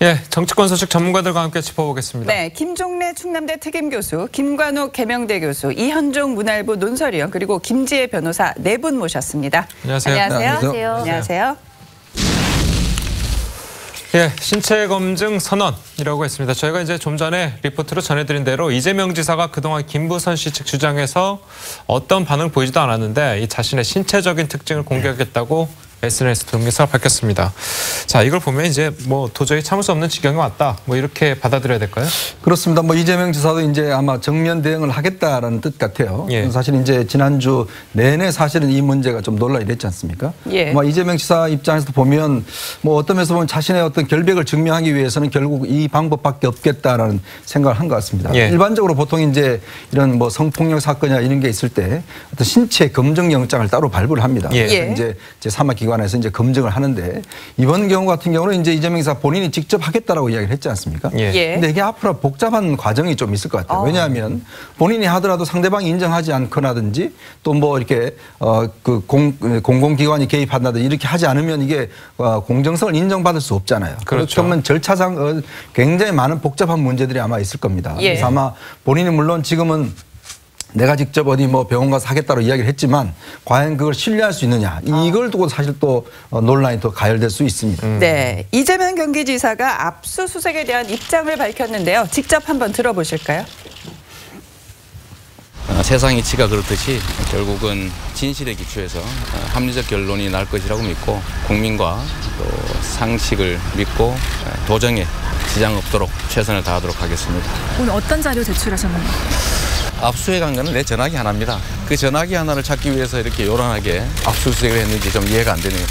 예, 정치권 소식 전문가들과 함께 짚어보겠습니다. 네, 김종래 충남대 특임교수, 김관욱 계명대 교수, 이현종 문화일보 논설위원, 그리고 김지혜 변호사 네 분 모셨습니다. 안녕하세요. 안녕하세요. 안녕하세요. 예, 신체 검증 선언이라고 했습니다. 저희가 이제 좀 전에 리포트로 전해드린 대로 이재명 지사가 그동안 김부선 씨 측 주장에서 어떤 반응 보이지도 않았는데 이 자신의 신체적인 특징을 공개하겠다고 SNS 등에서 밝혔습니다. 자, 이걸 보면 이제 뭐 도저히 참을 수 없는 지경이 왔다. 뭐 이렇게 받아들여야 될까요? 그렇습니다. 뭐 이재명 지사도 이제 아마 정면 대응을 하겠다라는 뜻 같아요. 예. 사실 이제 지난주 내내 사실은 이 문제가 좀 논란이 됐지 않습니까? 예. 뭐 이재명 지사 입장에서도 보면 뭐 어떤 면에서 보면 자신의 어떤 결백을 증명하기 위해서는 결국 이 방법밖에 없겠다라는 생각을 한 것 같습니다. 예. 일반적으로 보통 이제 이런 뭐 성폭력 사건이나 이런 게 있을 때 어떤 신체 검증 영장을 따로 발부를 합니다. 예. 그래서 이제 제3기관에서 이제 검증을 하는데 이번 경우 같은 경우는 이제 이재명 지사 본인이 직접 하겠다라고 이야기를 했지 않습니까? 예. 근데 이게 앞으로 복잡한 과정이 좀 있을 것 같아요. 왜냐하면 본인이 하더라도 상대방이 인정하지 않거나든지 또 뭐 이렇게 공공기관이 개입한다든지 이렇게 하지 않으면 이게 공정성을 인정받을 수 없잖아요. 그렇죠. 그러면 절차상 굉장히 많은 복잡한 문제들이 아마 있을 겁니다. 예. 그래서 아마 본인이 물론 지금은 내가 직접 어디 뭐 병원 가서 하겠다고 이야기를 했지만 과연 그걸 신뢰할 수 있느냐 이걸 두고 사실 또 논란이 더 가열될 수 있습니다. 네, 이재명 경기지사가 압수수색에 대한 입장을 밝혔는데요. 직접 한번 들어보실까요? 세상 이치가 그렇듯이 결국은 진실에 기초해서 합리적 결론이 날 것이라고 믿고 국민과 또 상식을 믿고 도정에 지장 없도록 최선을 다하도록 하겠습니다. 오늘 어떤 자료 제출하셨나요? 압수수색한 거는 내 전화기 하나입니다. 그 전화기 하나를 찾기 위해서 이렇게 요란하게 압수수색을 했는지 좀 이해가 안 되네요.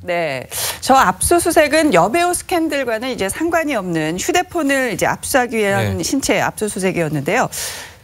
네, 저 압수수색은 여배우 스캔들과는 이제 상관이 없는 휴대폰을 이제 압수하기 위한 신체 압수수색이었는데요.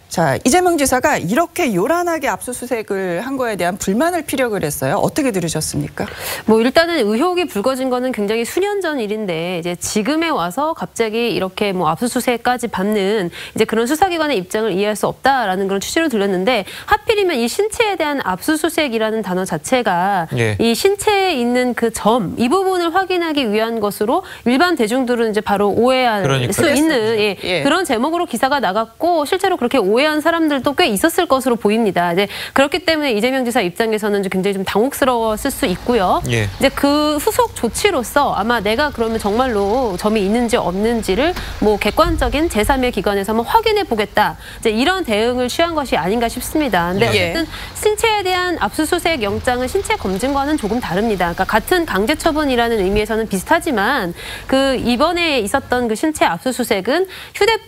자, 이재명 지사가 이렇게 요란하게 압수수색을 한 거에 대한 불만을 피력을 했어요. 어떻게 들으셨습니까? 뭐 일단은 의혹이 불거진 거는 굉장히 수년 전 일인데 이제 지금에 와서 갑자기 이렇게 뭐 압수수색까지 받는 이제 그런 수사기관의 입장을 이해할 수 없다라는 그런 취지로 들렸는데 하필이면 이 신체에 대한 압수수색이라는 단어 자체가 이 신체에 있는 그 점, 이 부분을 확인하기 위한 것으로 일반 대중들은 이제 바로 오해할 수 있는 그런 제목으로 기사가 나갔고 실제로 그렇게 오해한 사람들도 꽤 있었을 것으로 보입니다. 이제 그렇기 때문에 이재명 지사 입장에서는 굉장히 좀 당혹스러웠을 수 있고요. 이제 그 후속 조치로서 아마 내가 그러면 정말로 점이 있는지 없는지를 뭐 객관적인 제3의 기관에서 한번 확인해 보겠다. 이제 이런 대응을 취한 것이 아닌가 싶습니다. 근데 어쨌든 신체에 대한 압수수색 영장은 신체 검증과는 조금 다릅니다. 그러니까 같은 강제처분이라는 의미에서는 비슷하지만 그 이번에 있었던 그 신체 압수수색은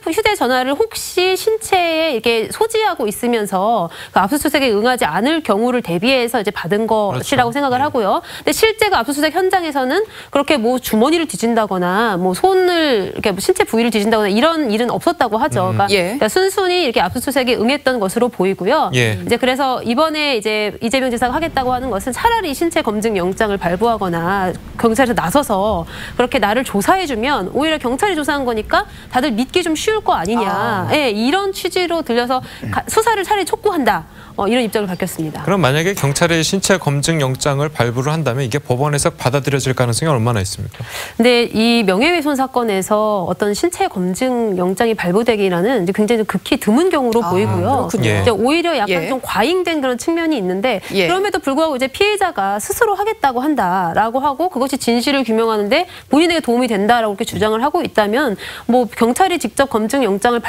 휴대전화를 혹시 신체에 이렇게 소지하고 있으면서 그 압수수색에 응하지 않을 경우를 대비해서 이제 받은 것이라고 생각을 하고요. 근데 실제 그 압수수색 현장에서는 그렇게 뭐 주머니를 뒤진다거나 뭐 손을 이렇게 신체 부위를 뒤진다거나 이런 일은 없었다고 하죠. 그러니까 순순히 이렇게 압수수색에 응했던 것으로 보이고요. 이제 그래서 이번에 이제 이재명 지사가 하겠다고 하는 것은 차라리 신체 검증 영장을 발부하거나 경찰에서 나서서 그렇게 나를 조사해주면 오히려 경찰이 조사한 거니까 다들 믿기 좀 쉬울 거 아니냐. 이런 취지로 들려서 수사를 차라리 촉구한다. 이런 입장을 밝혔습니다. 그럼 만약에 경찰이 신체 검증 영장을 발부를 한다면 이게 법원에서 받아들여질 가능성이 얼마나 있습니까? 근데 이 명예훼손 사건에서 어떤 신체 검증 영장이 발부되기라는 이제 굉장히 극히 드문 경우로 보이고요. 이제 오히려 약간 좀 과잉된 그런 측면이 있는데 그럼에도 불구하고 이제 피해자가 스스로 하겠다고 한다라고 하고 그것이 진실을 규명하는데 본인에게 도움이 된다라고 이렇게 주장을 하고 있다면 뭐 경찰이 직접 검증 영장을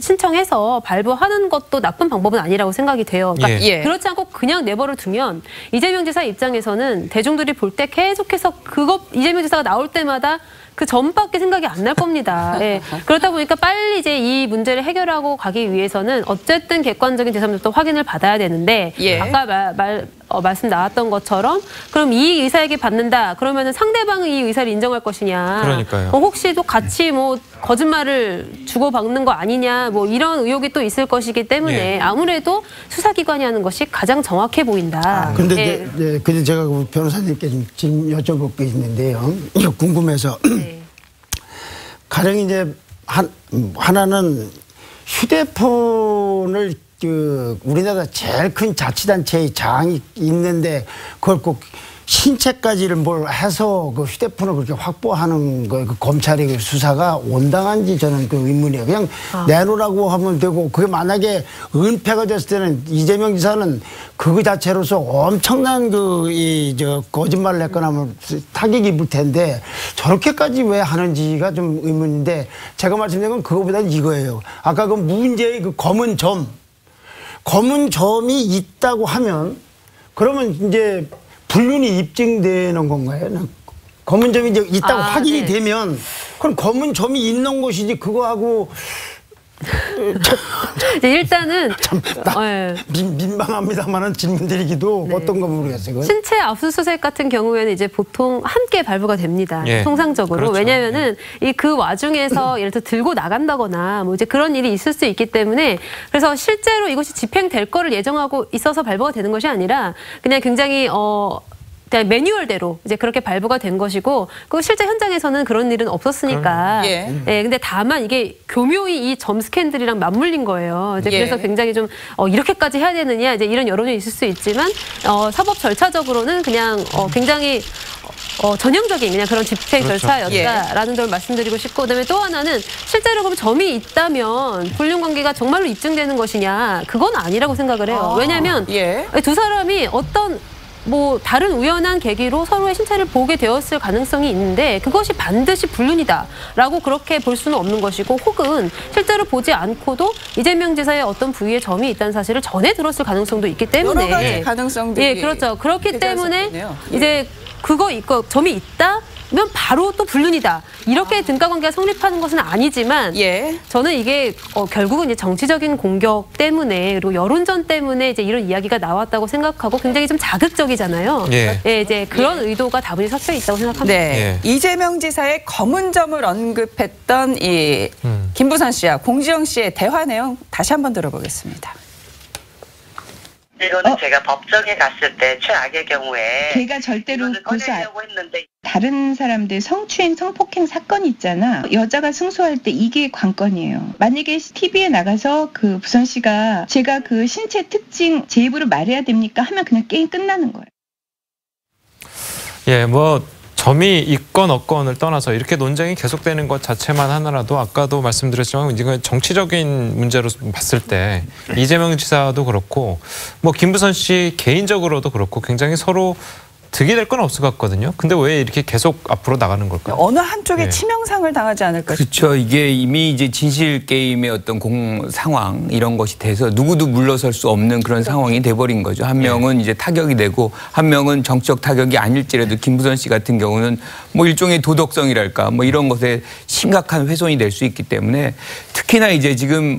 신청해서 발부하는 것도 나쁜 방법은 아니라고 생각이 돼요. 그러니까 그렇지 않고 그냥 내버려 두면 이재명 지사 입장에서는 대중들이 볼 때 계속해서 이재명 지사가 나올 때마다 그 점밖에 생각이 안 날 겁니다. 그렇다 보니까 빨리 이제 이 문제를 해결하고 가기 위해서는 어쨌든 객관적인 제3자도 확인을 받아야 되는데 아까 말씀 나왔던 것처럼 그럼 이 의사에게 받는다 그러면은 상대방은 이 의사를 인정할 것이냐. 그러니까요. 혹시 또 같이 뭐 거짓말을 주고받는 거 아니냐 뭐 이런 의혹이 또 있을 것이기 때문에 아무래도 수사기관이 하는 것이 가장 정확해 보인다. 그런데 근데 제가 변호사님께 지금 여쭤볼 게 있는데요. 궁금해서 가령 이제 하나는 휴대폰을 우리나라 제일 큰 자치단체의 장이 있는데 그걸 꼭 신체까지를 뭘 해서 그 휴대폰을 그렇게 확보하는 거, 그 검찰의 그 수사가 온당한지 저는 그 의문이에요. 그냥 내놓으라고 하면 되고, 그게 만약에 은폐가 됐을 때는 이재명 지사는 그거 자체로서 엄청난 거짓말을 했거나 하면 타격이 입을 텐데 저렇게까지 왜 하는지가 좀 의문인데, 제가 말씀드린 건 그거보다는 이거예요. 아까 그 문제의 그 검은 점이 있다고 하면 그러면 이제 불륜이 입증되는 건가요? 검은 점이 이제 있다고 확인이 되면 그럼 검은 점이 있는 것이지 그거하고 일단은 민망합니다만은 질문드리기도 어떤 거 모르겠어요. 신체 압수수색 같은 경우에는 이제 보통 함께 발부가 됩니다. 예. 통상적으로. 그렇죠. 왜냐하면은 그 와중에서 예를 들어 들고 나간다거나 뭐 이제 그런 일이 있을 수 있기 때문에, 그래서 실제로 이것이 집행될 거를 예정하고 있어서 발부가 되는 것이 아니라 그냥 굉장히 그냥 매뉴얼대로 이제 그렇게 발부가 된 것이고, 그 실제 현장에서는 그런 일은 없었으니까. 근데 다만 이게 교묘히 이 점 스캔들이랑 맞물린 거예요. 이제 그래서 굉장히 좀 이렇게까지 해야 되느냐 이제 이런 여론이 있을 수 있지만 사법 절차적으로는 그냥 굉장히 전형적인 그냥 그런 집행 절차였다라는 걸 말씀드리고 싶고, 그다음에 또 하나는 실제로 그럼 점이 있다면 불륜 관계가 정말로 입증되는 것이냐, 그건 아니라고 생각을 해요. 왜냐하면 두 사람이 어떤 다른 우연한 계기로 서로의 신체를 보게 되었을 가능성이 있는데 그것이 반드시 불륜이다라고 그렇게 볼 수는 없는 것이고, 혹은 실제로 보지 않고도 이재명 지사의 어떤 부위에 점이 있다는 사실을 전해 들었을 가능성도 있기 때문에 여러 가지 가능성들이 그렇죠. 그렇기 때문에 이제 그거 있고 점이 있다? 면 바로 또 불륜이다. 이렇게 등가관계가 성립하는 것은 아니지만 저는 이게 결국은 이제 정치적인 공격 때문에 그리고 여론전 때문에 이제 이런 이야기가 나왔다고 생각하고 굉장히 좀 자극적이잖아요. 이제 그런 의도가 다분히 섞여 있다고 생각합니다. 이재명 지사의 검은 점을 언급했던 이 김부선 씨와 공지영 씨의 대화 내용 다시 한번 들어보겠습니다. 이거는 제가 법정에 갔을 때 최악의 경우에 걔가 절대로 꺼내려고 했는데 다른 사람들 성추행, 성폭행 사건 있잖아. 여자가 승소할 때 이게 관건이에요. 만약에 TV에 나가서 그 부선 씨가 제가 그 신체 특징 제 입으로 말해야 됩니까? 하면 그냥 게임 끝나는 거예요. 점이 있건 없건을 떠나서 이렇게 논쟁이 계속되는 것 자체만 하나라도 아까도 말씀드렸지만 이건 정치적인 문제로 봤을 때 이재명 지사도 그렇고 김부선 씨 개인적으로도 그렇고 굉장히 서로 득이 될 건 없을 것 같거든요. 근데 왜 이렇게 계속 앞으로 나가는 걸까요? 어느 한쪽에 치명상을 당하지 않을까 싶어요. 그렇죠. 이게 이미 이제 진실 게임의 어떤 상황 이런 것이 돼서 누구도 물러설 수 없는 그런 상황이 돼버린 거죠. 한 명은 이제 타격이 되고 한 명은 정치적 타격이 아닐지라도 김부선 씨 같은 경우는 일종의 도덕성이랄까 이런 것에 심각한 훼손이 될 수 있기 때문에, 특히나 이제 지금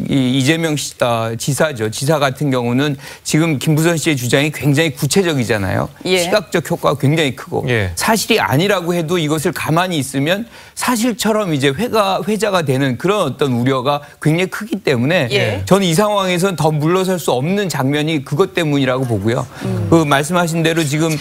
이재명 지사죠. 지사 같은 경우는 지금 김부선 씨의 주장이 굉장히 구체적이잖아요. 시각적 효과가 굉장히 크고 사실이 아니라고 해도 이것을 가만히 있으면 사실처럼 이제 회자가 되는 그런 어떤 우려가 굉장히 크기 때문에 저는 이 상황에서는 더 물러설 수 없는 장면이 그것 때문이라고 보고요. 그 말씀하신 대로 지금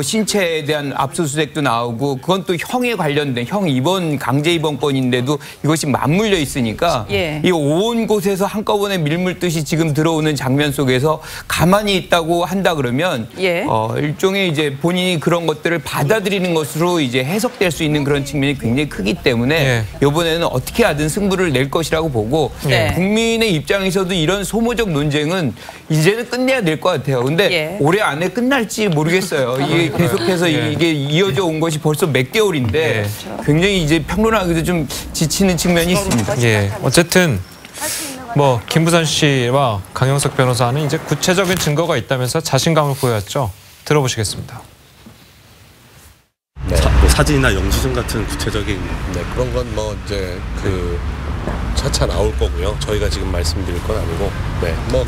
신체에 대한 압수수색도 나오고 그건 또 형에 관련된 입원 강제 입원권인데도 이것이 맞물려 있으니까 이 온 곳에서 한꺼번에 밀물듯이 지금 들어오는 장면 속에서 가만히 있다고 한다 그러면 일종의 이제 본인이 그런 것들을 받아들이는 것으로 이제 해석될 수 있는 그런 측면이 굉장히 크기 때문에 이번에는 어떻게 하든 승부를 낼 것이라고 보고 국민의 입장에서도 이런 소모적 논쟁은 이제는 끝내야 될 것 같아요. 근데 올해 안에 끝날지 모르겠어요. 이게 계속해서 이게 이어져 온 것이 벌써 몇 개월인데 굉장히 이제 평론하기도 좀 지치는 측면이 있습니다. 어쨌든 김부선 씨와 강영석 변호사는 이제 구체적인 증거가 있다면서 자신감을 보였죠. 들어보시겠습니다. 사진이나 영수증 같은 구체적인 그런 건 이제 차차 나올 거고요. 저희가 지금 말씀드릴 건 아니고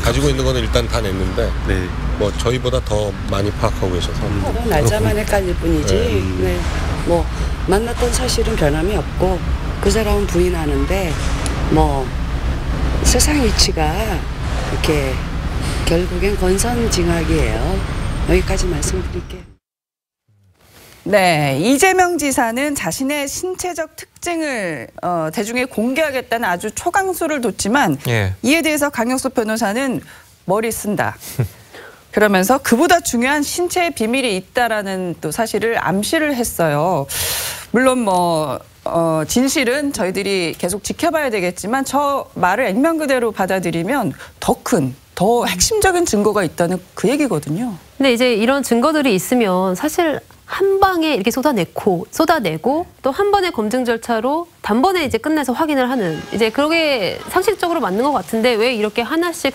가지고 있는 거는 일단 다 냈는데 저희보다 더 많이 파악하고 계셔서 날짜만 헷갈릴 뿐이지 만났던 사실은 변함이 없고 그 사람은 부인하는데 세상 이치가 이렇게 결국엔 권선징악이에요. 여기까지 말씀드릴게요. 이재명 지사는 자신의 신체적 특징을 대중에 공개하겠다는 아주 초강수를 뒀지만 이에 대해서 강영석 변호사는 머리 쓴다. 그러면서 그보다 중요한 신체의 비밀이 있다라는 또 사실을 암시를 했어요. 물론 뭐 진실은 저희들이 계속 지켜봐야 되겠지만 저 말을 액면 그대로 받아들이면 더 핵심적인 증거가 있다는 그 얘기거든요. 근데 이제 이런 증거들이 있으면 사실 한 방에 이렇게 쏟아내고 또 한 번의 검증 절차로 단번에 이제 끝내서 확인을 하는 이제 그게 상식적으로 맞는 것 같은데 왜 이렇게 하나씩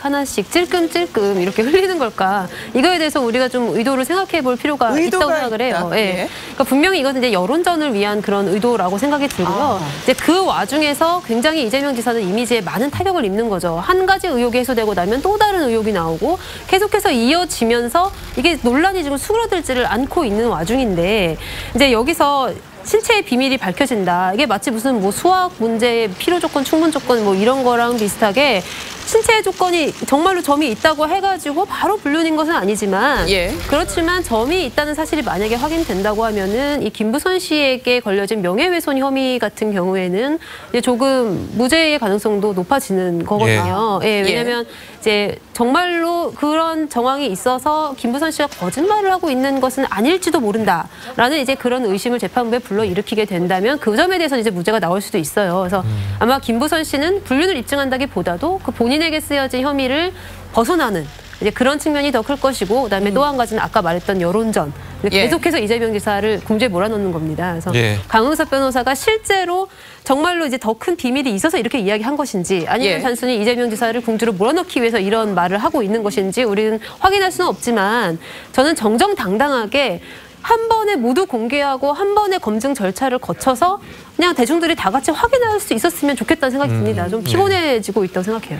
찔끔찔끔 이렇게 흘리는 걸까? 이거에 대해서 우리가 좀 의도를 생각해 볼 필요가 있다고 생각을 해요. 예. 그러니까 분명히 이것은 이제 여론전을 위한 그런 의도라고 생각이 들고요. 이제 그 와중에서 굉장히 이재명 지사는 이미지에 많은 타격을 입는 거죠. 한 가지 의혹이 해소되고 나면 또 다른 의혹이 나오고 계속해서 이어지면서 이게 논란이 지금 수그러들지를 않고 있는 와중인데 이제 여기서 신체의 비밀이 밝혀진다. 이게 마치 무슨 뭐 수학 문제의 필요 조건, 충분 조건 뭐 이런 거랑 비슷하게 신체의 조건이 정말로 점이 있다고 해가지고 바로 불륜인 것은 아니지만 그렇지만 점이 있다는 사실이 만약에 확인된다고 하면은 이 김부선 씨에게 걸려진 명예훼손 혐의 같은 경우에는 이제 조금 무죄의 가능성도 높아지는 거거든요. 왜냐하면 이제 정말로 그런 정황이 있어서 김부선 씨가 거짓말을 하고 있는 것은 아닐지도 모른다라는 이제 그런 의심을 재판부에 불러일으키게 된다면 그 점에 대해서는 이제 무죄가 나올 수도 있어요. 그래서 아마 김부선 씨는 불륜을 입증한다기보다도 그 본인에게 쓰여진 혐의를 벗어나는 이제 그런 측면이 더 클 것이고 그다음에 또 한 가지는 아까 말했던 여론전 계속해서 이재명 지사를 궁지에 몰아넣는 겁니다. 그래서 강은석 변호사가 실제로 정말로 이제 더 큰 비밀이 있어서 이렇게 이야기한 것인지 아니면 단순히 이재명 지사를 궁지로 몰아넣기 위해서 이런 말을 하고 있는 것인지 우리는 확인할 수는 없지만 저는 정정당당하게 한 번에 모두 공개하고 한 번에 검증 절차를 거쳐서 그냥 대중들이 다 같이 확인할 수 있었으면 좋겠다는 생각이 듭니다. 좀 피곤해지고 있다고 생각해요.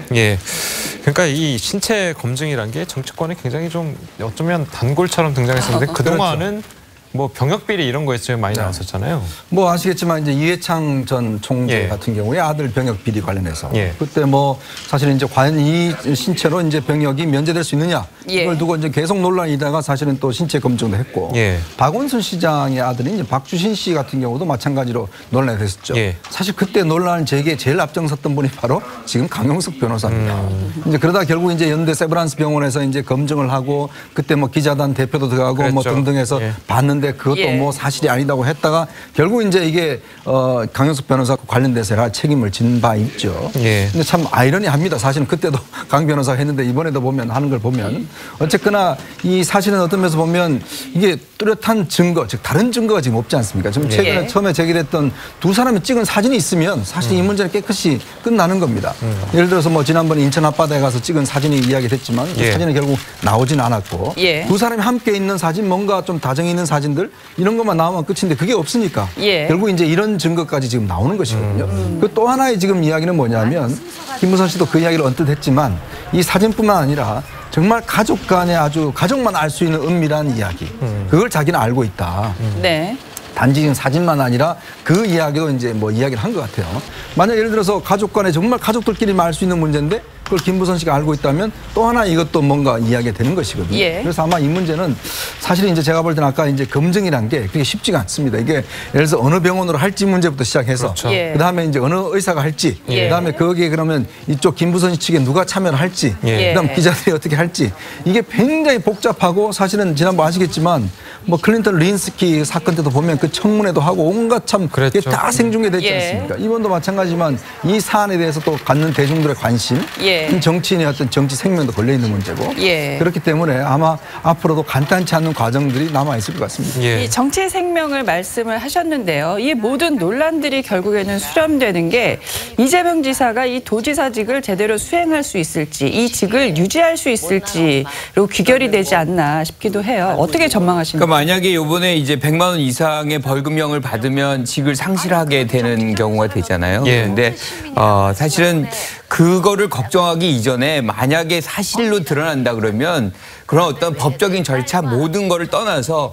그러니까 이 신체 검증이란 게 정치권에 굉장히 좀 어쩌면 단골처럼 등장했었는데 그동안은 뭐 병역 비리 이런 거에 좀 많이 나왔었잖아요. 뭐 아시겠지만 이제 이해창 전 총재 같은 경우에 아들 병역 비리 관련해서 그때 뭐 사실은 이제 과연 이 신체로 이제 병역이 면제될 수 있느냐 이걸 두고 이제 계속 논란이다가 사실은 또 신체 검증도 했고 박원순 시장의 아들인 이제 박주신 씨 같은 경우도 마찬가지로 논란이 됐었죠. 사실 그때 논란 제기에 제일 앞장섰던 분이 바로 지금 강용석 변호사입니다. 이제 그러다 결국 이제 연대 세브란스 병원에서 이제 검증을 하고 그때 뭐 기자단 대표도 들어가고 뭐 등등해서 봤는데 그것도 뭐 사실이 아니다고 했다가 결국 이제 이게 강용석 변호사 관련돼서 책임을 진 바 있죠. 근데 참 아이러니합니다. 사실은 그때도 강 변호사가 했는데 이번에도 보면 하는 걸 보면 어쨌거나 이 사실은 어떤 면에서 보면 이게 뚜렷한 증거, 즉 다른 증거가 지금 없지 않습니까? 지금 최근에 처음에 제기됐던 두 사람이 찍은 사진이 있으면 사실 이 문제는 깨끗이 끝나는 겁니다. 예를 들어서 뭐 지난번에 인천 앞바다에 가서 찍은 사진이 이야기됐지만 그 사진은 결국 나오진 않았고 두 사람이 함께 있는 사진, 뭔가 좀 다정이 있는 사진들 이런 것만 나오면 끝인데 그게 없으니까 결국 이제 이런 증거까지 지금 나오는 것이거든요. 그 또 하나의 지금 이야기는 뭐냐면 김부선 씨도 그 이야기를 언뜻 했지만 이 사진뿐만 아니라 정말 가족 간에 아주 가족만 알 수 있는 은밀한 이야기 그걸 자기는 알고 있다. 단지 지금 사진만 아니라 그 이야기도 이제 뭐 이야기를 한 것 같아요. 만약 예를 들어서 가족 간에 정말 가족들끼리만 알 수 있는 문제인데 그걸 김부선 씨가 알고 있다면 또 하나 이것도 뭔가 이야기가 되는 것이거든요. 그래서 아마 이 문제는 사실은 이제 제가 볼 때는 아까 이제 검증이란 게 그게 쉽지가 않습니다. 이게 예를 들어서 어느 병원으로 할지 문제부터 시작해서 그다음에 이제 어느 의사가 할지 그다음에 거기에 그러면 이쪽 김부선 씨 측에 누가 참여를 할지 그다음 기자들이 어떻게 할지 이게 굉장히 복잡하고 사실은 지난번 아시겠지만 뭐 클린턴 린스키 사건 때도 보면 그 청문회도 하고 온갖 참 그게 다 생중계됐지 않습니까? 이번도 마찬가지지만 이 사안에 대해서 또 갖는 대중들의 관심 정치인의 어떤 정치 생명도 걸려있는 문제고 그렇기 때문에 아마 앞으로도 간단치 않은 과정들이 남아있을 것 같습니다. 이 정치의 생명을 말씀을 하셨는데요. 이 모든 논란들이 결국에는 수렴되는 게 이재명 지사가 이 도지사직을 제대로 수행할 수 있을지 이 직을 유지할 수 있을지로 귀결이 되지 않나 싶기도 해요. 어떻게 전망하십니까? 그러니까 만약에 이번에 이제 100만 원 이상의 벌금형을 받으면 직을 상실하게 되는 경우가 되잖아요. 그런데 사실은 그거를 걱정하기 이전에 만약에 사실로 드러난다 그러면 그런 어떤 법적인 절차 모든 거를 떠나서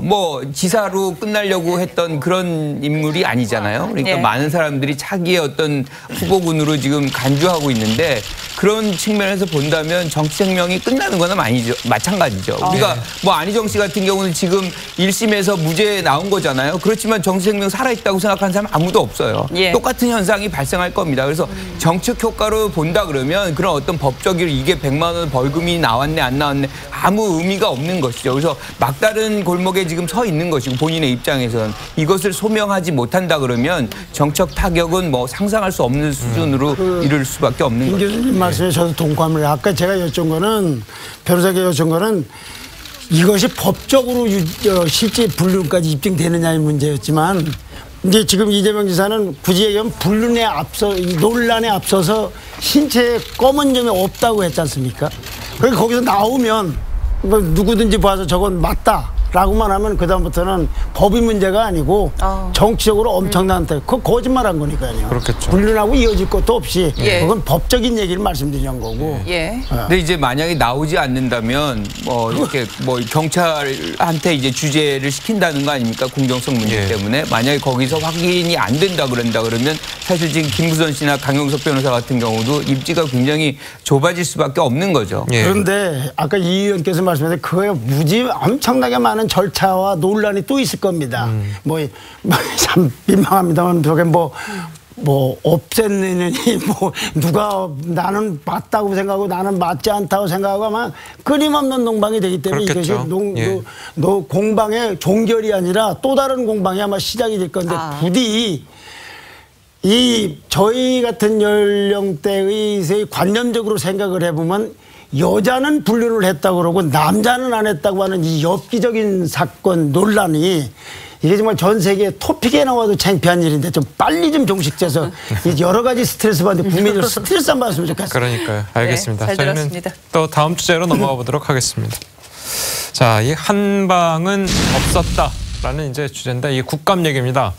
뭐 지사로 끝나려고 했던 그런 인물이 아니잖아요. 그러니까 많은 사람들이 차기의 어떤 후보군으로 지금 간주하고 있는데 그런 측면에서 본다면 정치 생명이 끝나는 거나 마찬가지죠. 우리가 뭐 안희정 씨 같은 경우는 지금 1심에서 무죄 나온 거잖아요. 그렇지만 정치 생명 살아있다고 생각하는 사람 아무도 없어요. 똑같은 현상이 발생할 겁니다. 그래서 정책 효과로 본다 그러면 그런 어떤 법적으로 이게 100만 원 벌금이 나왔네 안 나왔네 받네. 아무 의미가 없는 것이죠. 그래서 막다른 골목에 지금 서 있는 것이고 본인의 입장에서는 이것을 소명하지 못한다 그러면 정책 타격은 뭐 상상할 수 없는 수준으로 이를 수밖에 없는 거죠. 김 교수님 말씀에 저도 동감을 해요. 아까 제가 여쭤본 거는 변호사가 여쭤본 거는 이것이 법적으로 실제 불륜까지 입증되느냐의 문제였지만 이제 지금 이재명 지사는 굳이 얘기하면 불륜에 앞서 논란에 앞서서 신체에 검은 점이 없다고 했지 않습니까? 그러니까 거기서 나오면 뭐 누구든지 봐서 저건 맞다라고만 하면 그다음부터는 법이 문제가 아니고 정치적으로 엄청난 그거 거짓말한 거니까요. 그렇겠죠. 불륜하고 이어질 것도 없이 그건 법적인 얘기를 말씀드리는 거고. 근데 이제 만약에 나오지 않는다면 뭐 이렇게 뭐 경찰한테 이제 주재를 시킨다는 거 아닙니까? 공정성 문제 때문에 만약에 거기서 확인이 안 된다 그러면 사실 지금 김부선 씨나 강용석 변호사 같은 경우도 입지가 굉장히 좁아질 수밖에 없는 거죠. 그런데 아까 이 의원께서 말씀하신 그거에 무지 엄청나게 많은 절차와 논란이 또 있을 겁니다. 뭐 참 민망합니다만 저게 뭐 없앴느니 뭐 누가 나는 맞다고 생각하고 나는 맞지 않다고 생각하고 아마 끊임없는 농방이 되기 때문에 그렇겠죠. 이것이 공방의 종결이 아니라 또 다른 공방이 아마 시작이 될 건데 부디 저희 같은 연령대의 관념적으로 생각을 해보면 여자는 불륜을 했다고 그러고 남자는 안 했다고 하는 이 엽기적인 사건 논란이 이게 정말 전 세계 토픽에 나와도 창피한 일인데 좀 빨리 좀 종식돼서 여러 가지 스트레스 받는데 국민들 스트레스 안 받았으면 좋겠어요. 그러니까요. 알겠습니다. 잘 저희는 들었습니다. 또 다음 주제로 넘어가 보도록 하겠습니다. 자, 이 한방은 없었다라는 이제 주제인데 이 국감 얘기입니다.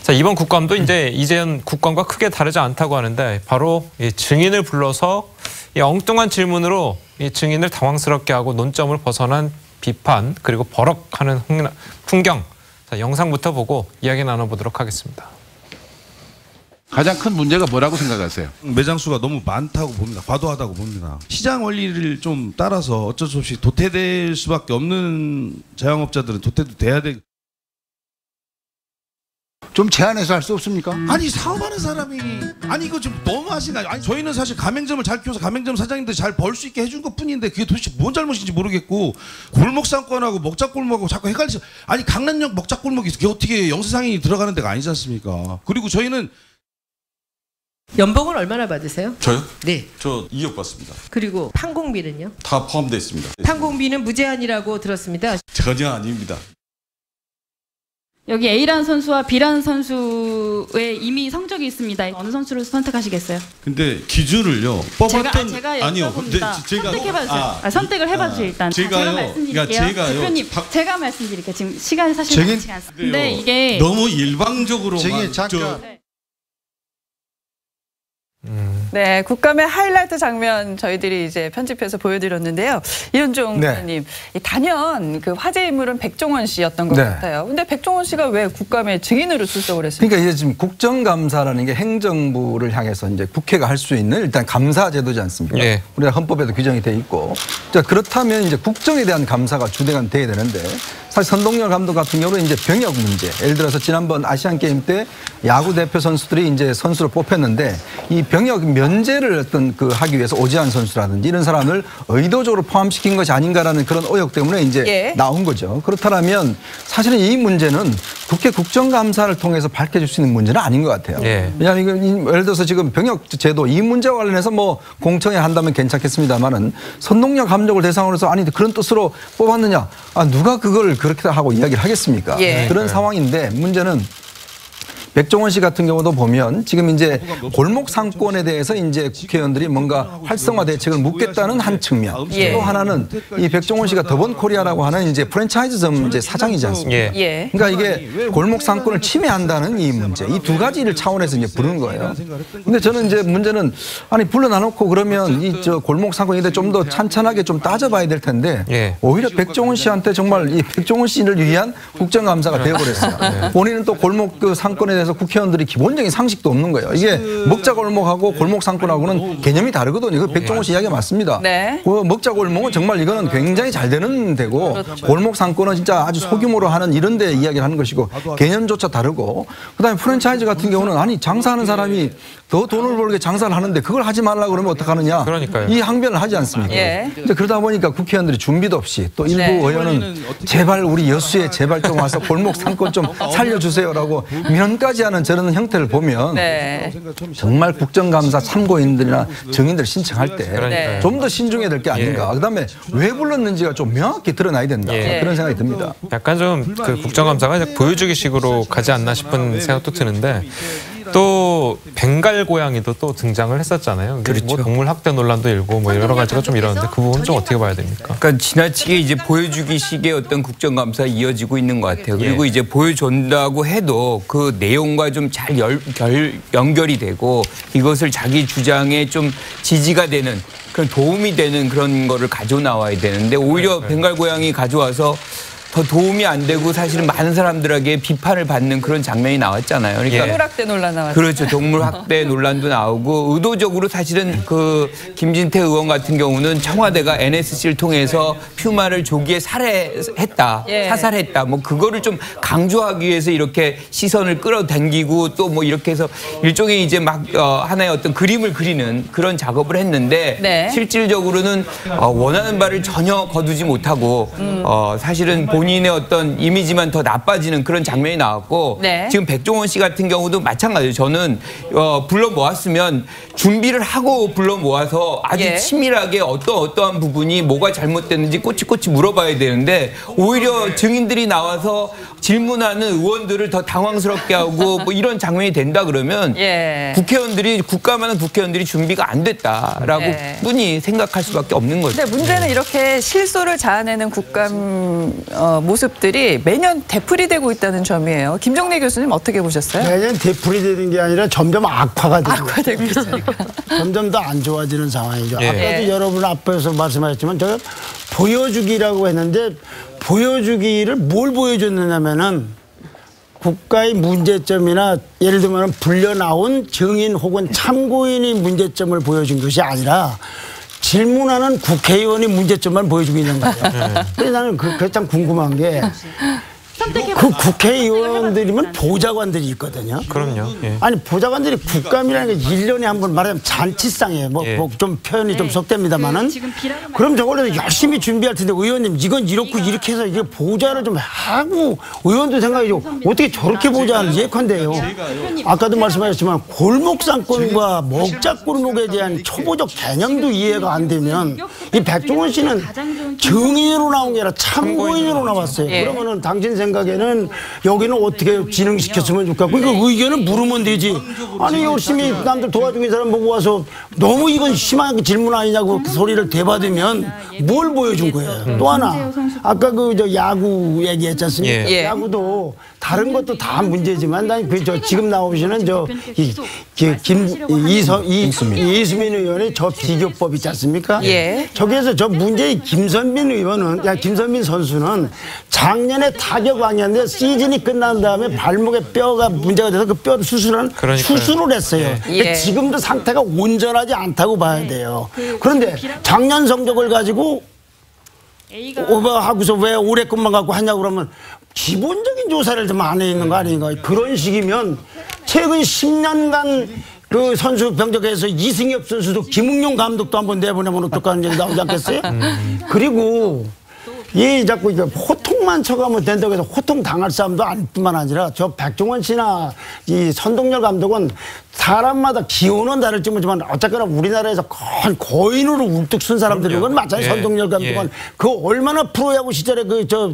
자, 이번 국감도 이제 이재현 국감과 크게 다르지 않다고 하는데 바로 이 증인을 불러서 이 엉뚱한 질문으로 이 증인을 당황스럽게 하고 논점을 벗어난 비판 그리고 버럭하는 풍경. 자, 영상부터 보고 이야기 나눠보도록 하겠습니다. 가장 큰 문제가 뭐라고 생각하세요? 매장 수가 너무 많다고 봅니다. 과도하다고 봅니다. 시장 원리를 좀 따라서 어쩔 수 없이 도태될 수밖에 없는 자영업자들은 도태도 돼야 돼. 좀 제한해서 할 수 없습니까? 아니 사업하는 사람이 이거 좀 너무 하신 거 아니 저희는 사실 가맹점을 잘 키워서 가맹점 사장님들이 잘 벌 수 있게 해준 것 뿐인데 그게 도대체 뭔 잘못인지 모르겠고 골목상권하고 먹자골목하고 자꾸 헷갈리죠. 아니 강남역 먹자골목이 그게 어떻게 영세상인이 들어가는 데가 아니지 않습니까? 그리고 저희는 연봉은 얼마나 받으세요? 저요? 네. 저 2억 받습니다. 그리고 판공비는요? 다 포함되어 있습니다. 판공비는 무제한이라고 들었습니다. 전혀 아닙니다. 여기 A라는 선수와 B라는 선수의 이미 성적이 있습니다. 어느 선수를 선택하시겠어요? 근데 기준을요. 뽑았던 제가 아니요. 근데 제가 선택해봐주세요. 선택을 해봐주세요 일단. 제가 말씀드릴게요. 대표님, 제가 말씀드릴게요. 지금 시간이 사실 많지 않습니다. 근데 이게 너무 일방적으로만 네, 국감의 하이라이트 장면 저희들이 이제 편집해서 보여드렸는데요. 이현종 의원님, 단연 그 화제 인물은 백종원 씨였던 것 같아요. 근데 백종원 씨가 왜 국감에 증인으로 출석을 했습니까? 그러니까 이제 지금 국정감사라는 게 행정부를 향해서 이제 국회가 할 수 있는 일단 감사 제도지 않습니까? 우리가 헌법에도 규정이 돼 있고. 자, 그렇다면 이제 국정에 대한 감사가 주대가 돼야 되는데 사실 선동열 감독 같은 경우는 이제 병역 문제. 예를 들어서 지난번 아시안 게임 때 야구 대표 선수들이 이제 선수로 뽑혔는데 이 병역 면제를 어떤 하기 위해서 오지환 선수라든지 이런 사람을 의도적으로 포함시킨 것이 아닌가라는 그런 의혹 때문에 이제 나온 거죠. 그렇다면 사실은 이 문제는 국회 국정감사를 통해서 밝혀질 수 있는 문제는 아닌 것 같아요. 왜냐하면 이건 예를 들어서 지금 병역 제도 이 문제와 관련해서 뭐 공청회 한다면 괜찮겠습니다만은 선동열 감독을 대상으로 해서 아니 그런 뜻으로 뽑았느냐? 누가 그걸 그렇게 하고 이야기를 하겠습니까? 그런 상황인데 문제는 백종원 씨 같은 경우도 보면 지금 이제 골목 상권에 대해서 이제 국회의원들이 뭔가 활성화 대책을 묻겠다는 한 측면. 또 하나는 이 백종원 씨가 더본코리아라고 하는 이제 프랜차이즈점 이제 사장이지 않습니까? 그러니까 이게 골목 상권을 침해한다는 이 문제. 이 두 가지를 차원에서 이제 부르는 거예요. 근데 저는 이제 문제는 아니 불러놔놓고 그러면 이 골목 상권에 대해 좀 더 찬찬하게 좀 따져봐야 될 텐데 오히려 백종원 씨한테 정말 이 백종원 씨를 위한 국정감사가 되어버렸어요. 본인은 또 골목 그 상권에 대해서 대해서 국회의원들이 기본적인 상식도 없는 거예요. 이게 먹자골목하고 골목상권하고는 개념이 다르거든요. 그 백종원 씨 이야기가 맞습니다. 네. 그 먹자골목은 정말 이거는 굉장히 잘 되는 데고 그렇죠. 골목상권은 진짜 아주 소규모로 하는 이런 데 이야기를 하는 것이고 개념조차 다르고 그다음에 프랜차이즈 같은 경우는 아니 장사하는 사람이 더 돈을 벌게 장사를 하는데 그걸 하지 말라고 그러면 어떡하느냐. 그러니까요. 이 항변을 하지 않습니까? 예. 근데 그러다 보니까 국회의원들이 준비도 없이 또 일부 의원은 제발 우리 여수에 제발 좀 와서 골목 상권 좀 살려주세요라고 민원까지 하는 저런 형태를 보면 정말 국정감사 참고인들이나 증인들 신청할 때 좀 더 신중해야 될 게 아닌가. 그다음에 왜 불렀는지가 좀 명확히 드러나야 된다. 그런 생각이 듭니다. 약간 좀 그 국정감사가 보여주기식으로 가지 않나 싶은 생각도 드는데 또 벵갈 고양이도 또 등장을 했었잖아요. 그렇죠. 뭐 동물 학대 논란도 일고 뭐 여러 가지가 좀 이러는데 그 부분 좀 어떻게 봐야 됩니까? 그러니까 지나치게 이제 보여주기식의 어떤 국정감사 이어지고 있는 것 같아요. 그리고 이제 보여준다고 해도 그 내용과 좀 잘 연결이 되고 이것을 자기 주장에 좀 지지가 되는 그런 도움이 되는 그런 거를 가져 나와야 되는데 오히려 벵갈 고양이 가져와서 더 도움이 안 되고 사실은 많은 사람들에게 비판을 받는 그런 장면이 나왔잖아요. 그러니까 동물학대 논란 나왔죠. 그렇죠. 동물학대 논란도 나오고 의도적으로 사실은 그 김진태 의원 같은 경우는 청와대가 NSC를 통해서 퓨마를 조기에 살해했다, 사살했다. 뭐 그거를 좀 강조하기 위해서 이렇게 시선을 끌어당기고 또 뭐 이렇게 해서 일종의 이제 막 하나의 어떤 그림을 그리는 그런 작업을 했는데 실질적으로는 원하는 바를 전혀 거두지 못하고 사실은 본인의 어떤 이미지만 더 나빠지는 그런 장면이 나왔고 지금 백종원 씨 같은 경우도 마찬가지예요. 저는 불러 모았으면 준비를 하고 불러 모아서 아주 치밀하게 어떠한 부분이 뭐가 잘못됐는지 꼬치꼬치 물어봐야 되는데 오히려 증인들이 나와서 질문하는 의원들을 더 당황스럽게 하고 뭐 이런 장면이 된다 그러면 국회의원들이 국감하는 국회의원들이 준비가 안 됐다라고 뿐이 생각할 수밖에 없는 거죠. 근데 문제는 이렇게 실소를 자아내는 국감 모습들이 매년 되풀이되고 있다는 점이에요. 김정래 교수님 어떻게 보셨어요? 매년 되풀이되는 게 아니라 점점 악화되고 있으니까. 점점 더 안 좋아지는 상황이죠. 아까도 여러분 앞에서 말씀하셨지만 제가 보여주기라고 했는데 보여주기를 뭘 보여줬느냐면은 국가의 문제점이나 예를 들면 불려나온 증인 혹은 참고인의 문제점을 보여준 것이 아니라 질문하는 국회의원이 문제점만 보여주고 있는 거예요. 그래서 나는 그게 참 궁금한 게 그 국회의원들이면 보좌관들이 있거든요. 그럼요. 아니 보좌관들이 국감이라는 게 1년에 한 번 말하면 잔치상이에요. 뭐 좀 표현이 좀 속됩니다만은 그럼 저걸로 열심히 준비할 텐데 의원님 이건 이렇게 해서 이게 보좌를 좀 하고 의원도 생각해요. 어떻게 저렇게 보좌를 예컨대요. 아까도 말씀하셨지만 골목상권과 먹자골목에 대한 초보적 개념도 이해가 안 되면 이 백종원 씨는 증인으로 나온 게 아니라 참고인으로 나왔어요. 그러면은 당신 생각에는 여기는 어떻게 진행시켰으면 좋겠고 그 의견을 물으면 되지. 아니 열심히 남들 도와주는 사람 보고 와서 너무 이건 심한 질문 아니냐고 그 소리를 대받으면 뭘 보여준 거예요. 또 하나 아까 그 저 야구 얘기했지 않습니까? 야구도 다른 것도 다 문제지만 난 그 저 지금 나오시는 저 이수민 의원의 저 비교법 있지 않습니까? 저기에서 저 문제의 김선민 선수는 작년에 타격 왕이었는데 시즌이 끝난 다음에 발목에 뼈가 문제가 돼서 그 뼈 수술을 했어요. 근데 지금도 상태가 온전하지 않다고 봐야 돼요. 그런데 작년 성적을 가지고 오버하고서 왜 올해 것만 갖고 하냐고 그러면 기본적인 조사를 좀 안 해 있는 거 아닌가. 그런 식이면 최근 10년간 그 선수 병적에서 이승엽 선수도 김웅용 감독도 한번 내보내면 어떡하는 얘기 나오지 않겠어요? 그리고 이 자꾸 이제 호통만 쳐가면 된다고 해서 호통 당할 사람도 뿐만 아니라 저 백종원 씨나 이 선동열 감독은 사람마다 기호는 다를지 모르지만 어쨌거나 우리나라에서 거인으로 울뚝 쓴 사람들인 건 맞아요. 선동열 감독은 그 얼마나 프로야구 시절에 저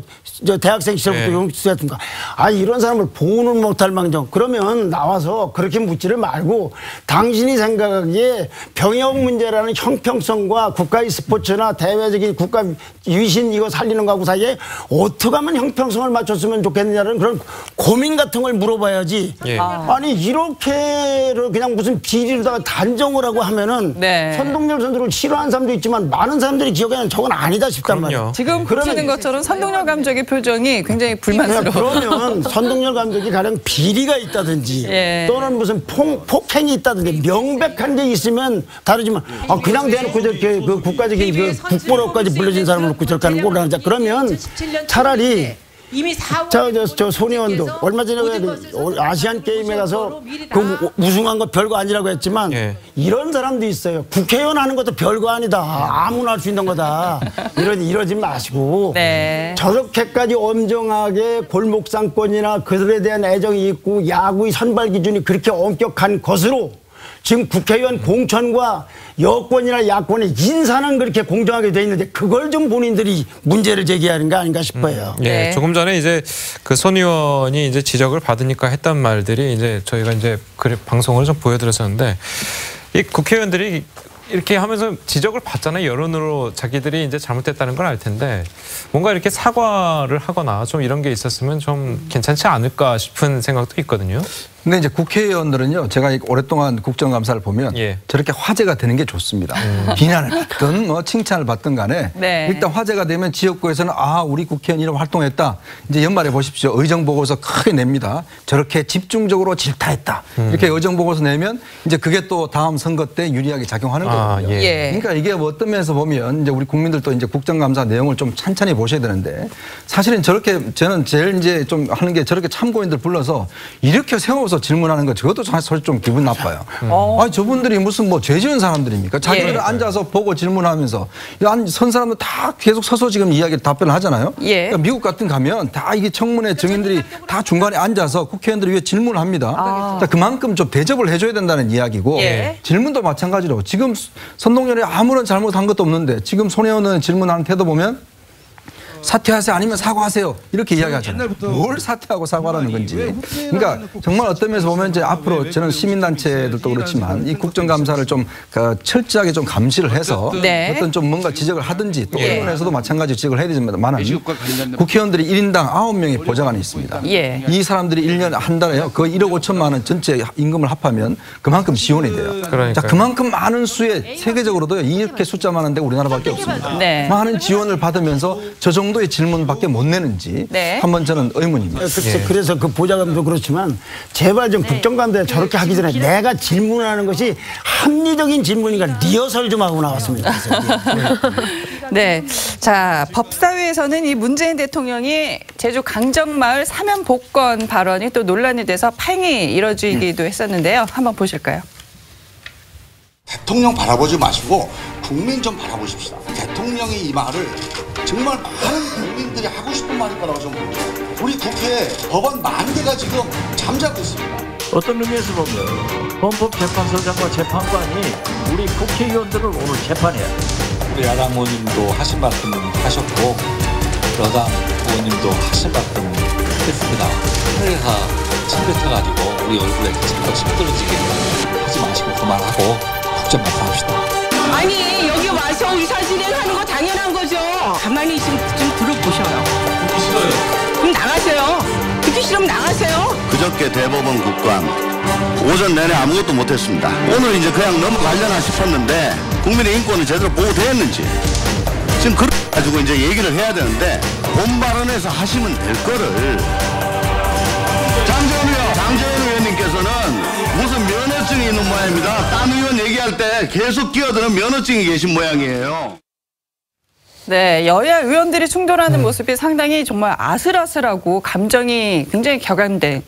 대학생 시절부터 용수했던가. 아 이런 사람을 보호는 못할 망정. 그러면 나와서 그렇게 묻지를 말고 당신이 생각하기에 병역 문제라는 형평성과 국가의 스포츠나 대외적인 국가 위신 이거 살리는 거하고 사이에 어떻게 하면 형평성을 맞췄으면 좋겠느냐는 그런 고민 같은 걸 물어봐야지. 아니 이렇게 국회를 그냥 무슨 비리로다가 단정을 하고 하면은 선동열 선수를 싫어하는 사람도 있지만 많은 사람들이 기억에는 저건 아니다 싶단 말이에요. 지금 보시는 것처럼 선동열 감독의 표정이 굉장히 불만스러워요. 그러면 선동열 감독이 가령 비리가 있다든지 또는 무슨 폭행이 있다든지 명백한 게 있으면 다르지만 그냥 대놓고 저렇게 그 국가적인 그 국보로까지 불러진 사람을 놓고 저렇게 하는 거라 하자. 그러면 차라리 저 손의원도 얼마 전에 아시안 게임에 가서 그 우승한 거 별거 아니라고 했지만 이런 사람도 있어요. 국회의원 하는 것도 별거 아니다. 아무나 할 수 있는 거다. 이러지 마시고 저렇게까지 엄정하게 골목상권이나 그들에 대한 애정이 있고 야구의 선발 기준이 그렇게 엄격한 것으로 지금 국회의원 공천과 여권이나 야권의 인사는 그렇게 공정하게 돼 있는데 그걸 좀 본인들이 문제를 제기하는 거 아닌가 싶어요. 조금 전에 이제 그 손 의원이 이제 지적을 받으니까 했던 말들이 이제 저희가 이제 방송을 좀 보여드렸었는데 이 국회의원들이 이렇게 하면서 지적을 받잖아요. 여론으로 자기들이 이제 잘못됐다는 걸 알 텐데 뭔가 이렇게 사과를 하거나 좀 이런 게 있었으면 좀 괜찮지 않을까 싶은 생각도 있거든요. 근데 이제 국회의원들은요, 제가 오랫동안 국정감사를 보면 저렇게 화제가 되는 게 좋습니다. 비난을 받든 뭐 칭찬을 받든 간에 일단 화제가 되면 지역구에서는 우리 국회의원 이런 활동했다. 이제 연말에 보십시오. 의정보고서 크게 냅니다. 저렇게 집중적으로 질타했다. 이렇게 의정보고서 내면 이제 그게 또 다음 선거 때 유리하게 작용하는 거거든요. 그러니까 이게 뭐 어떤 면에서 보면 이제 우리 국민들도 이제 국정감사 내용을 좀 찬찬히 보셔야 되는데 사실은 저렇게 저는 제일 이제 좀 하는 게 저렇게 참고인들 불러서 이렇게 세워서 질문하는 거 저것도 사실 좀 기분 나빠요. 아니 저분들이 무슨 뭐 죄 지은 사람들입니까? 자기들은 앉아서 보고 질문하면서 선 사람들 다 계속 서서 지금 이야기 답변을 하잖아요. 그러니까 미국 같은 가면 다 이게 청문회 증인들이 다 중간에 앉아서 국회의원들이 위해 질문을 합니다. 그만큼 좀 대접을 해줘야 된다는 이야기고 질문도 마찬가지로 지금 선동열이 아무런 잘못한 것도 없는데 지금 손 의원은 질문하는 태도 보면 사퇴하세요 아니면 사과하세요 이렇게 이야기하잖아요. 뭘 사퇴하고 사과라는 건지. 그러니까 정말 어떤 면에서 보면 이제 앞으로 저는 시민단체들도 그렇지만 이 국정감사를 좀 철저하게 좀 감시를 해서 어떤 좀 뭔가 지적을 하든지 또 언론에서도 마찬가지로 지적을 해야 되지만 국회의원들이 1인당 9명의 보좌관이 있습니다. 이 사람들이 1년 한 달에요. 거의 1억 5천만 원 전체 임금을 합하면 그만큼 지원이 돼요. 자, 그만큼 많은 수의 세계적으로도 이렇게 숫자 많은데 우리나라밖에 없습니다. 많은 지원을 받으면서 저 정도의 질문밖에 못 내는지 한번 저는 의문입니다. 그래서 그 보좌관도 그렇지만 제발 좀 국정감사에 저렇게 하기 전에 내가 질문하는 것이 합리적인 질문인가 리허설 좀 하고 나왔습니다. 자, 법사위에서는 이 문재인 대통령이 제주 강정마을 사면 복권 발언이 또 논란이 돼서 파행이 이뤄지기도 했었는데요. 한번 보실까요? 대통령 바라보지 마시고 국민 좀 바라보십시다. 대통령이 이 말을 정말 많은 국민들이 하고 싶은 말일 거라고 저는 봅니다. 우리 국회에 법안 10,000개가 지금 잠자고 있습니다. 어떤 의미에서 보면 헌법재판소장과 재판관이 우리 국회의원들을 오늘 재판해야 돼요. 우리 야당 의원님도 하신 말씀 하셨고 여당 의원님도 하신 말씀 했습니다. 회사 침뱉어가지고 우리 얼굴에 자꾸 힘들어지게 하지 마시고 그만하고 국정감사 합시다. 아니 여기 와서 의사진행하는 거 당연한 거죠. 가만히 좀 들어보셔요. 듣기 싫어요. 그럼 나가세요. 듣기 싫으면 나가세요. 그저께 대법원 국감 오전 내내 아무것도 못했습니다. 오늘 이제 그냥 넘어가려나 싶었는데 국민의 인권은 제대로 보호되었는지 지금 그래가지고 이제 얘기를 해야 되는데 본 발언에서 하시면 될 거를 장재원 의원님께서는 무슨 면허증이 있는 모양입니다. 딴 의원 얘기할 때 계속 끼어드는 면허증이 계신 모양이에요. 여야 의원들이 충돌하는 모습이 상당히 정말 아슬아슬하고 감정이 굉장히 격앙된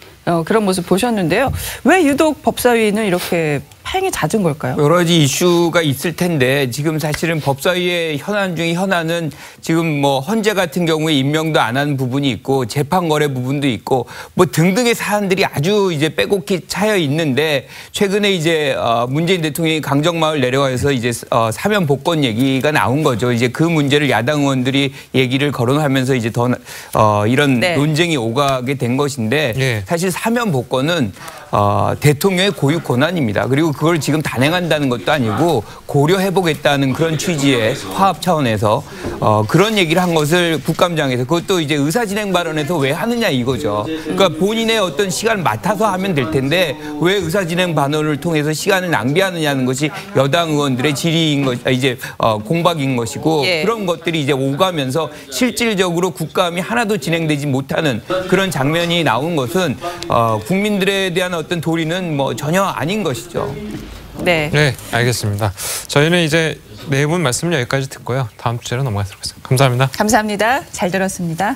그런 모습 보셨는데요. 왜 유독 법사위는 이렇게 파행이 잦은 걸까요? 여러 가지 이슈가 있을 텐데 지금 사실은 법사위의 현안 중에 현안은 지금 뭐 헌재 같은 경우에 임명도 안 한 부분이 있고 재판 거래 부분도 있고 뭐 등등의 사안들이 아주 이제 빼곡히 차여 있는데 최근에 이제 문재인 대통령이 강정마을 내려가서 이제 사면 복권 얘기가 나온 거죠. 이제 그 문제를 야당 의원들이 얘기를 거론하면서 이제 더 이런 논쟁이 오가게 된 것인데 사실 사면 복권은 대통령의 고유 권한입니다. 그리고 그걸 지금 단행한다는 것도 아니고 고려해보겠다는 그런 취지의 화합 차원에서 그런 얘기를 한 것을 국감장에서 그것도 이제 의사진행 발언에서 왜 하느냐 이거죠. 그러니까 본인의 어떤 시간을 맡아서 하면 될 텐데 왜 의사진행 발언을 통해서 시간을 낭비하느냐는 것이 여당 의원들의 질의인 것, 이제 공박인 것이고 그런 것들이 이제 오가면서 실질적으로 국감이 하나도 진행되지 못하는 그런 장면이 나온 것은 국민들에 대한 어떤 도리는 뭐 전혀 아닌 것이죠. 네. 네, 알겠습니다. 저희는 이제 네 분 말씀 여기까지 듣고요. 다음 주제로 넘어가도록 하겠습니다. 감사합니다. 감사합니다. 잘 들었습니다.